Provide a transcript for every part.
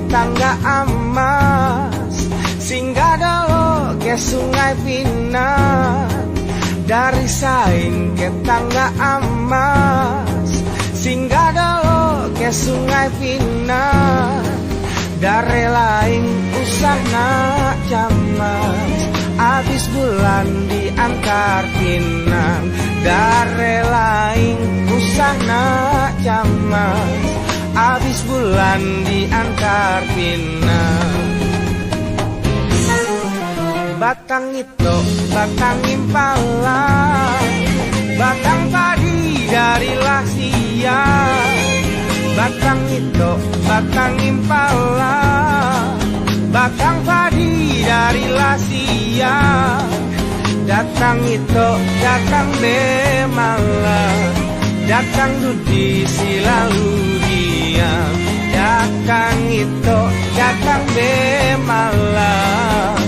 tangga amas, singgah dolo ke sungai Pinang. Dari saing ke tangga amas, singgah dolo ke sungai Pinang. Dari lain usah nak camas, habis bulan diantar Pinang. Dari lain usah nak camas, habis bulan diantar Pinang. Batang itu, batang impala, batang padi dari Lasia. Batang itu, batang impala, batang padi dari Lasia. Datang itu, datang bemala, datang dudi silalu dia. Datang itu, datang bemala,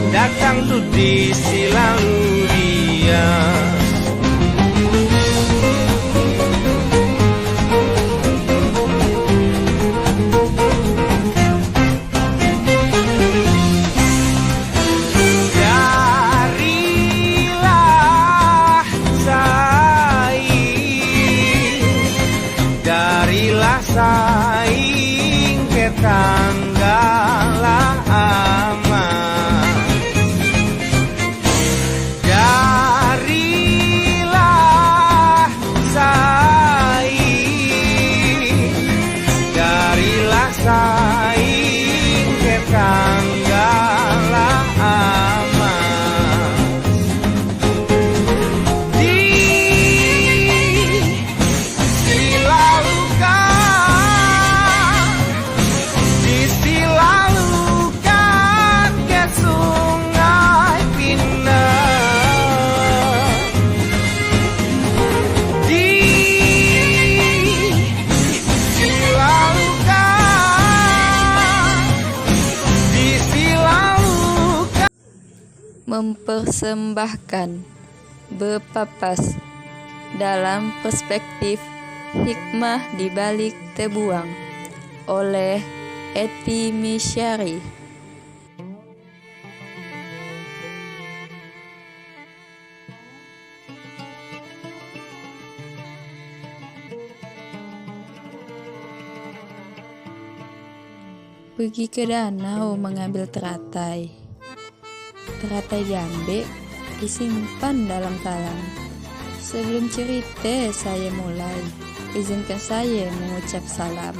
datang dudi silalu dia. Saing ke tangga aman, darilah saing ke tangga aman. Mempersembahkan Bepapas dalam perspektif hikmah di balik tebuang oleh Eti Misyari. Pergi ke danau mengambil teratai. Teratai diambil, disimpan dalam talang. Sebelum cerita saya mulai, izinkan saya mengucap salam.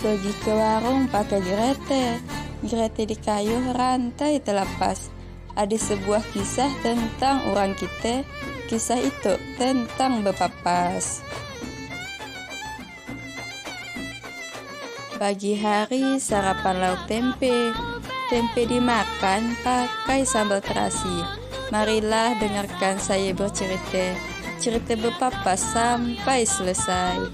Pergi ke warung pakai gerete di kayu rantai terlepas. Ada sebuah kisah tentang orang kita, kisah itu tentang Bepapas. Pagi hari sarapan lauk tempe. Tempe dimakan pakai sambal terasi. Marilah dengarkan saya bercerita. Cerita Bepapas sampai selesai.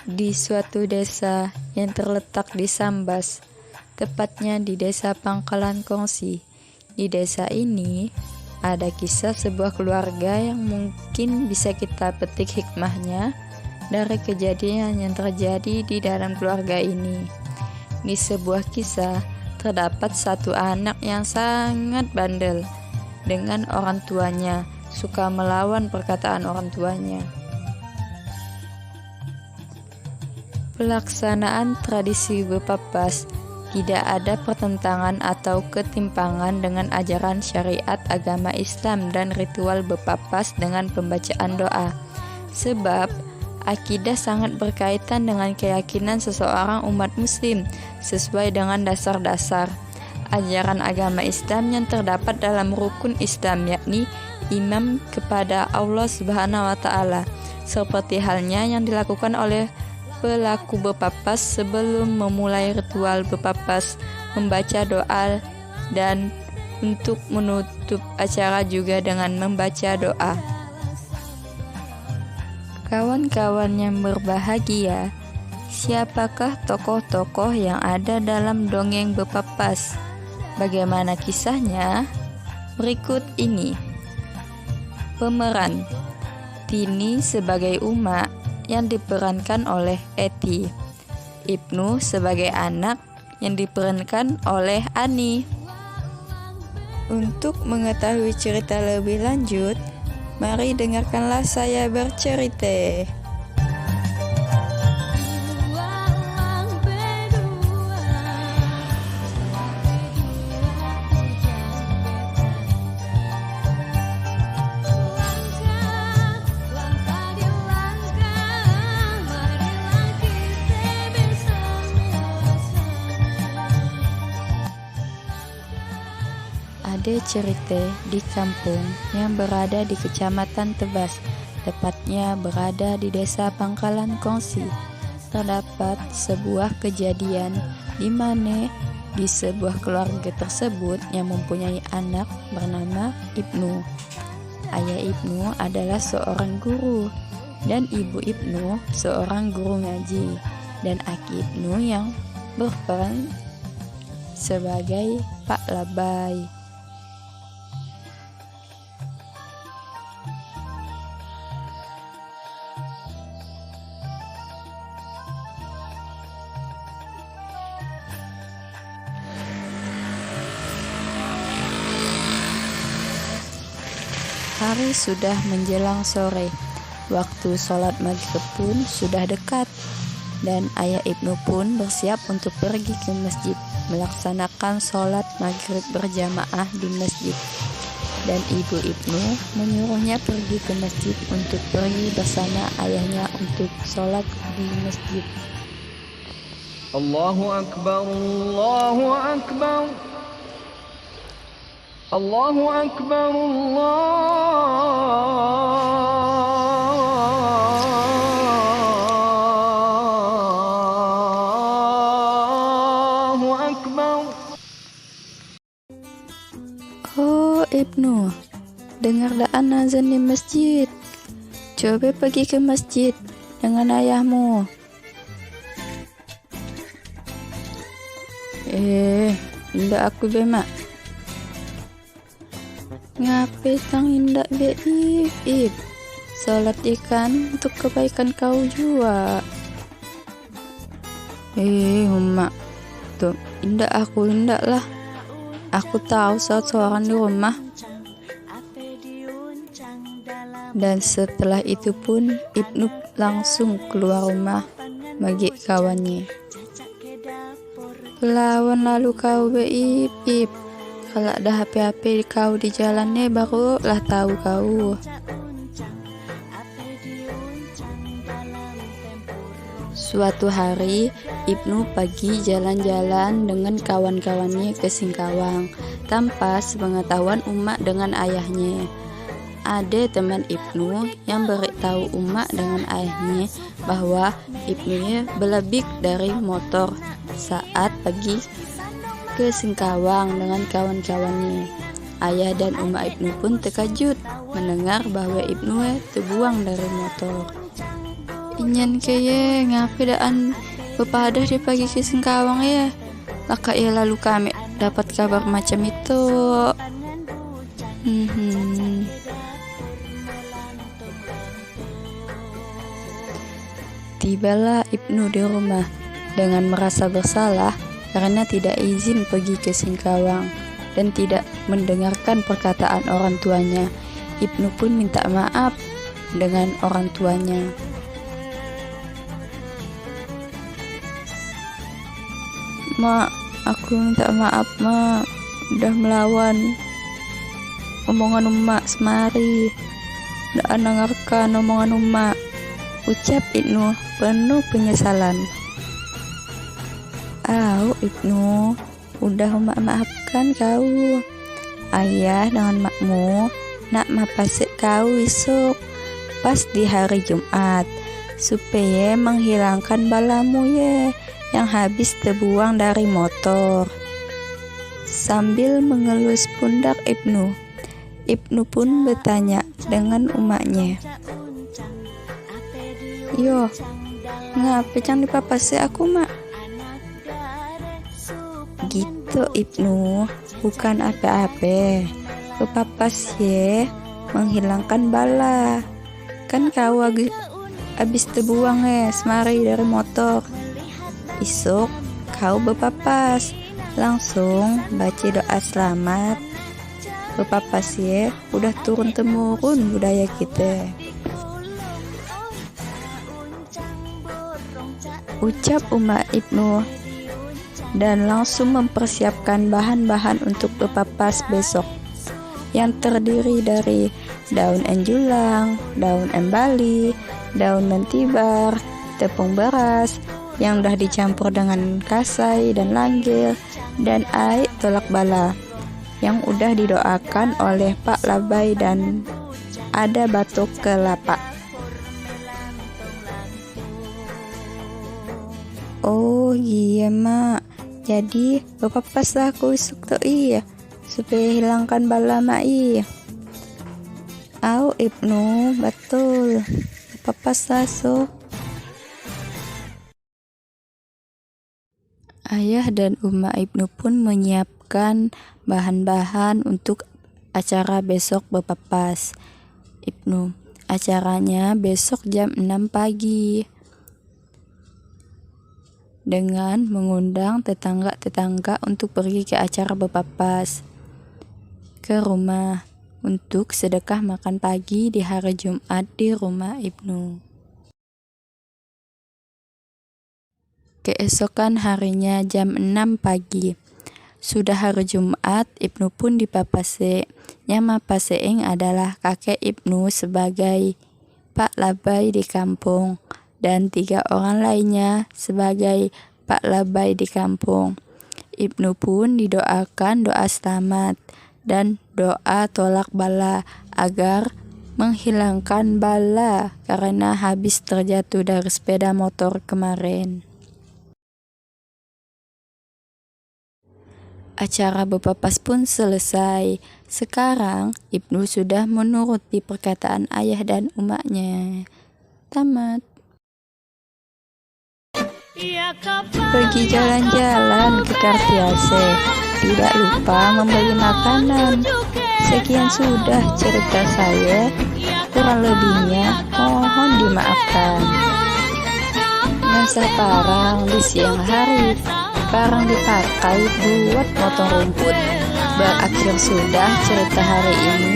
Di suatu desa yang terletak di Sambas, tepatnya di desa Pangkalan Kongsi. Di desa ini ada kisah sebuah keluarga yang mungkin bisa kita petik hikmahnya dari kejadian yang terjadi di dalam keluarga ini. Di sebuah kisah terdapat satu anak yang sangat bandel dengan orang tuanya, suka melawan perkataan orang tuanya. Pelaksanaan tradisi Bepapas tidak ada pertentangan atau ketimpangan dengan ajaran syariat agama Islam dan ritual Bepapas dengan pembacaan doa. Sebab akidah sangat berkaitan dengan keyakinan seseorang umat muslim sesuai dengan dasar-dasar ajaran agama Islam yang terdapat dalam rukun Islam, yakni iman kepada Allah Subhanahu wa Ta'ala, seperti halnya yang dilakukan oleh pelaku Bepapas sebelum memulai ritual Bepapas, membaca doa dan Untuk menutup acara juga dengan membaca doa. Kawan-kawan yang berbahagia, siapakah tokoh-tokoh yang ada dalam dongeng Bepapas? Bagaimana kisahnya? Berikut ini. Pemeran: Tini sebagai Uma yang diperankan oleh Eti, Ibnu sebagai anak yang diperankan oleh Ani. Untuk mengetahui cerita lebih lanjut, mari dengarkanlah saya bercerita. Ada cerita di kampung yang berada di Kecamatan Tebas, tepatnya berada di Desa Pangkalan Kongsi. Terdapat sebuah kejadian di mana di sebuah keluarga tersebut yang mempunyai anak bernama Ibnu. Ayah Ibnu adalah seorang guru dan ibu Ibnu seorang guru ngaji, dan aki Ibnu yang berperan sebagai Pak Labai. Hari sudah menjelang sore, waktu sholat maghrib pun sudah dekat, dan ayah Ibnu pun bersiap untuk pergi ke masjid melaksanakan sholat maghrib berjamaah di masjid. Dan ibu Ibnu menyuruhnya pergi ke masjid untuk pergi bersama ayahnya untuk sholat di masjid. Allahu Akbar, Allahu Akbar, Allahu Akbar, Allahu Akbar. Oh Ibnu, dengar daan azan di masjid. Coba pergi ke masjid dengan ayahmu. Indak aku be mak. Ngapain tang indak be Ib? Salat ikan untuk kebaikan kau juga. Mak, tuh indak aku indak lah. Aku tahu saat seorang di rumah. Dan setelah itu pun Ibnu langsung keluar rumah bagi kawannya. Lawan lalu kau be Ib. Kalau ada HP-HP kau di jalannya barulah tahu kau. Suatu hari Ibnu pagi jalan-jalan dengan kawan-kawannya ke Singkawang tanpa sepengetahuan Uma dengan ayahnya. Ada teman Ibnu yang beritahu Uma dengan ayahnya bahwa Ibnunya berlebih dari motor saat pergi ke Singkawang dengan kawan-kawannya. Ayah dan Uma Ibnu pun terkejut mendengar bahwa Ibnu terbuang dari motor. Inyan kaya ngapain daan bepadah di pagi ke Singkawang ya? Laka ya lalu kami dapat kabar macam itu. Tibalah Ibnu di rumah dengan merasa bersalah karena tidak izin pergi ke Singkawang dan tidak mendengarkan perkataan orang tuanya. Ibnu pun minta maaf dengan orang tuanya. Mak, aku minta maaf mak, udah melawan omongan emak semari, udah dengarkan omongan emak, ucap Ibnu penuh penyesalan. Ibnu, udah emak maafkan kau. Ayah dengan makmu nak mapasik kau esok pas di hari Jumat supaya menghilangkan balamu ya yang habis terbuang dari motor. sambil mengelus pundak Ibnu. Ibnu pun bertanya dengan umaknya, "Yo, ngapa cang dipapase aku, Mak?" "Gitu Ibnu, bukan apa-apa. Kepapas ye, menghilangkan bala. Kan kau abis terbuang semari dari motor. Isuk kau bepapas, langsung baca doa selamat. Bepapas ye, udah turun temurun budaya kita." Ucap umak Ibnu dan langsung mempersiapkan bahan-bahan untuk bepapas besok, yang terdiri dari daun enjulang, daun embali, daun mentibar, tepung beras yang udah dicampur dengan kasai dan langgil, dan air tolak bala yang udah didoakan oleh Pak Labai, dan ada batuk kelapa. "Oh iya Mak, jadi bepapas aku isuk tuh iya, supaya hilangkan bala Mak iya." "Au Ibnu, betul, bepapas so." Ayah dan Uma Ibnu pun menyiapkan bahan-bahan untuk acara besok bepapas. Ibnu, acaranya besok jam 6 pagi. Dengan mengundang tetangga-tetangga untuk pergi ke acara bepapas ke rumah untuk sedekah makan pagi di hari Jumat di rumah Ibnu. Keesokan harinya jam 6 pagi. Sudah hari Jumat, Ibnu pun dipapase. Yang mapaseing adalah kakek Ibnu sebagai Pak Labai di kampung, dan 3 orang lainnya sebagai Pak Labai di kampung. Ibnu pun didoakan doa selamat dan doa tolak bala agar menghilangkan bala karena habis terjatuh dari sepeda motor kemarin. Acara bepapas pun selesai. Sekarang Ibnu sudah menuruti perkataan ayah dan umaknya. Tamat. Pergi jalan-jalan ke Kartiase, tidak lupa membeli makanan. Sekian sudah cerita saya, kurang lebihnya mohon dimaafkan. Masa parang di siang hari, parang dipakai buat motong rumput. Berakhir sudah cerita hari ini.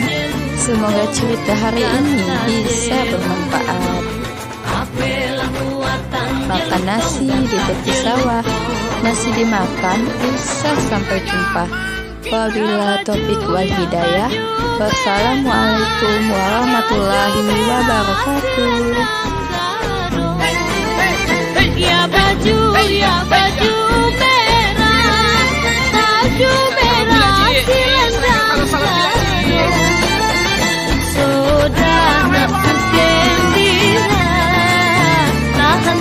Semoga cerita hari ini bisa bermanfaat. Makan nasi di tepi sawah, nasi dimakan bisa sampai tumpah. Wabillahi taufiq wal hidayah. Wassalamualaikum warahmatullahi wabarakatuh. Ya baju merah, baju merah silendang saudara gembira, tahan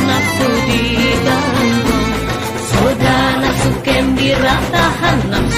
nafsu di ganggu, saudara gembira, tahan nafsu